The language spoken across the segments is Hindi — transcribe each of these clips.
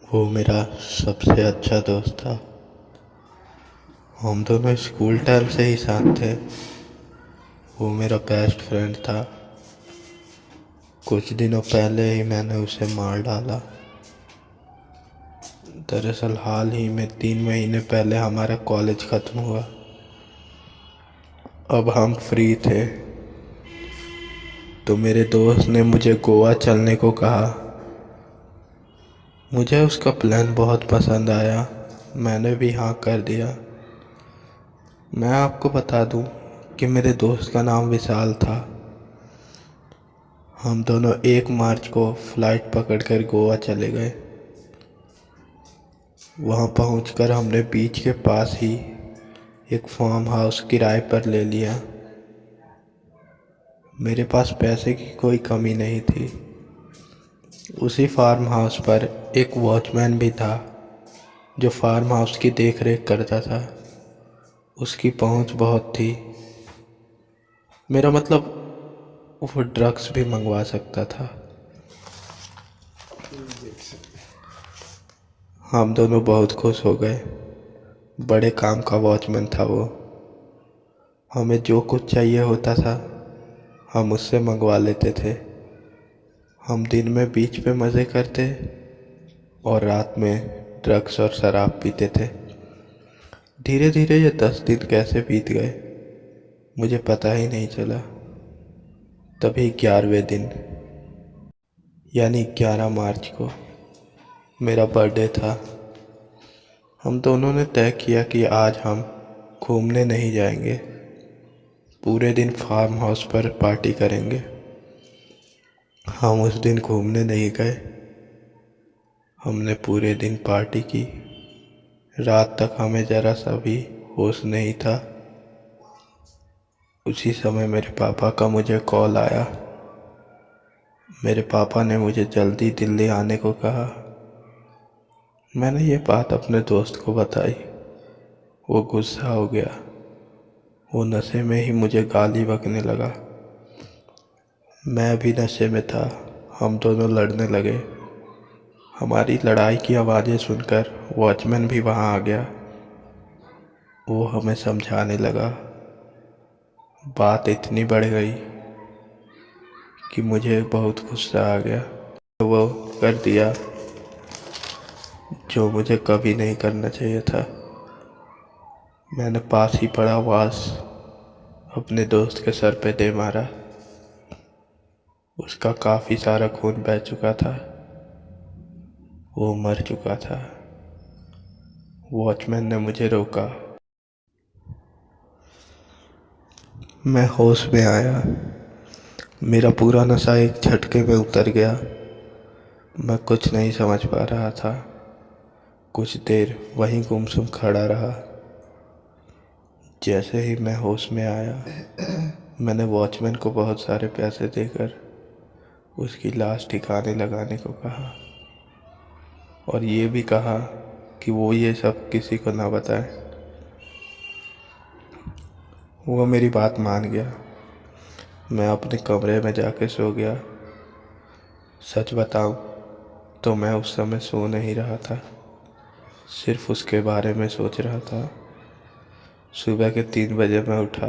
वो मेरा सबसे अच्छा दोस्त था। हम दोनों स्कूल टाइम से ही साथ थे। वो मेरा बेस्ट फ्रेंड था। कुछ दिनों पहले ही मैंने उसे मार डाला। दरअसल हाल ही में 3 महीने पहले हमारा कॉलेज ख़त्म हुआ। अब हम फ्री थे तो मेरे दोस्त ने मुझे गोवा चलने को कहा। मुझे उसका प्लान बहुत पसंद आया। मैंने भी हाँ कर दिया। मैं आपको बता दूं कि मेरे दोस्त का नाम विशाल था। हम दोनों 1 मार्च को फ़्लाइट पकड़कर गोवा चले गए। वहाँ पहुंचकर हमने बीच के पास ही एक फार्म हाउस किराए पर ले लिया। मेरे पास पैसे की कोई कमी नहीं थी। उसी फार्म हाउस पर एक वॉचमैन भी था जो फार्म हाउस की देख रेख करता था। उसकी पहुंच बहुत थी। मेरा मतलब वो ड्रग्स भी मंगवा सकता था। हम दोनों बहुत खुश हो गए। बड़े काम का वॉचमैन था वो। हमें जो कुछ चाहिए होता था हम उससे मंगवा लेते थे। हम दिन में बीच पे मज़े करते और रात में ड्रग्स और शराब पीते थे। धीरे धीरे ये 10 दिन कैसे बीत गए मुझे पता ही नहीं चला। तभी 11वें दिन यानी 11 मार्च को मेरा बर्थडे था। हम दोनों ने तय किया कि आज हम घूमने नहीं जाएंगे। पूरे दिन फार्म हाउस पर पार्टी करेंगे। हम उस दिन घूमने नहीं गए। हमने पूरे दिन पार्टी की। रात तक हमें ज़रा सा भी होश नहीं था। उसी समय मेरे पापा का मुझे कॉल आया। मेरे पापा ने मुझे जल्दी दिल्ली आने को कहा। मैंने ये बात अपने दोस्त को बताई। वो गुस्सा हो गया। वो नशे में ही मुझे गाली बकने लगा। मैं भी नशे में था। हम दोनों लड़ने लगे। हमारी लड़ाई की आवाज़ें सुनकर वॉचमैन भी वहाँ आ गया। वो हमें समझाने लगा। बात इतनी बढ़ गई कि मुझे बहुत गुस्सा आ गया। वो कर दिया जो मुझे कभी नहीं करना चाहिए था। मैंने पास ही पड़ा वास अपने दोस्त के सर पे दे मारा। उसका काफ़ी सारा खून बह चुका था। वो मर चुका था। वॉचमैन ने मुझे रोका। मैं होश में आया। मेरा पूरा नशा एक झटके में उतर गया। मैं कुछ नहीं समझ पा रहा था। कुछ देर वहीं गुमसुम खड़ा रहा। जैसे ही मैं होश में आया मैंने वॉचमैन को बहुत सारे पैसे देकर उसकी लाश ठिकाने लगाने को कहा और ये भी कहा कि वो ये सब किसी को ना बताए। वो मेरी बात मान गया। मैं अपने कमरे में जाके सो गया। सच बताऊं तो मैं उस समय सो नहीं रहा था, सिर्फ उसके बारे में सोच रहा था। सुबह के 3 बजे मैं उठा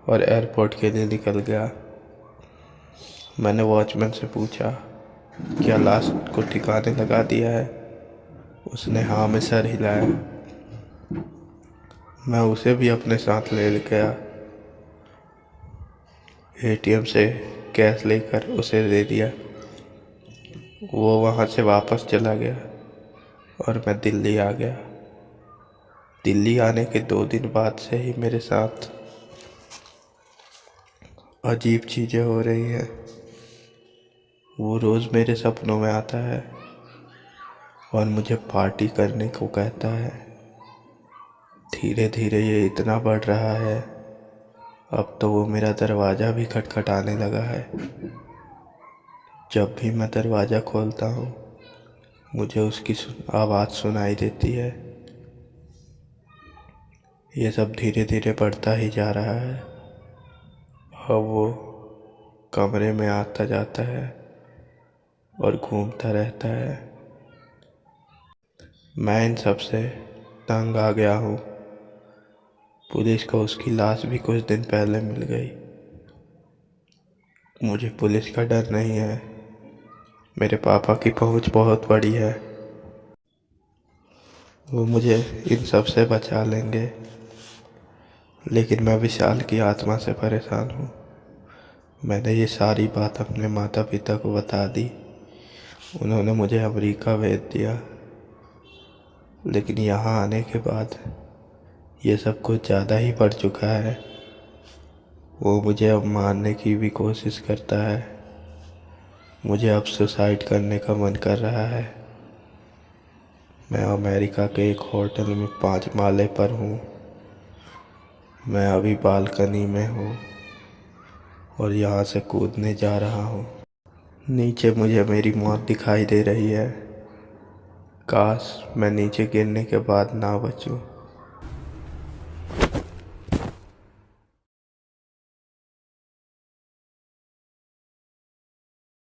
और एयरपोर्ट के लिए निकल गया। मैंने वॉचमैन से पूछा, क्या लाश को ठिकाने लगा दिया है? उसने हाँ में सर हिलाया। मैं उसे भी अपने साथ ले गया। एटीएम से कैश लेकर उसे दे दिया। वो वहाँ से वापस चला गया और मैं दिल्ली आ गया। दिल्ली आने के 2 दिन बाद से ही मेरे साथ अजीब चीज़ें हो रही हैं। वो रोज़ मेरे सपनों में आता है और मुझे पार्टी करने को कहता है। धीरे धीरे ये इतना बढ़ रहा है, अब तो वो मेरा दरवाज़ा भी खटखटाने लगा है। जब भी मैं दरवाज़ा खोलता हूँ मुझे उसकी आवाज़ सुनाई देती है। ये सब धीरे धीरे बढ़ता ही जा रहा है। अब वो कमरे में आता जाता है और घूमता रहता है। मैं इन सब से तंग आ गया हूँ। पुलिस को उसकी लाश भी कुछ दिन पहले मिल गई। मुझे पुलिस का डर नहीं है। मेरे पापा की पहुंच बहुत बड़ी है। वो मुझे इन सब से बचा लेंगे। लेकिन मैं विशाल की आत्मा से परेशान हूँ। मैंने ये सारी बात अपने माता पिता को बता दी। उन्होंने मुझे अमेरिका भेज दिया। लेकिन यहाँ आने के बाद ये सब कुछ ज़्यादा ही बढ़ चुका है। वो मुझे अब मारने की भी कोशिश करता है। मुझे अब सुसाइड करने का मन कर रहा है। मैं अमेरिका के एक होटल में 5 माले पर हूँ। मैं अभी बालकनी में हूँ और यहाँ से कूदने जा रहा हूँ। नीचे मुझे मेरी मौत दिखाई दे रही है। काश मैं नीचे गिरने के बाद ना बचूं।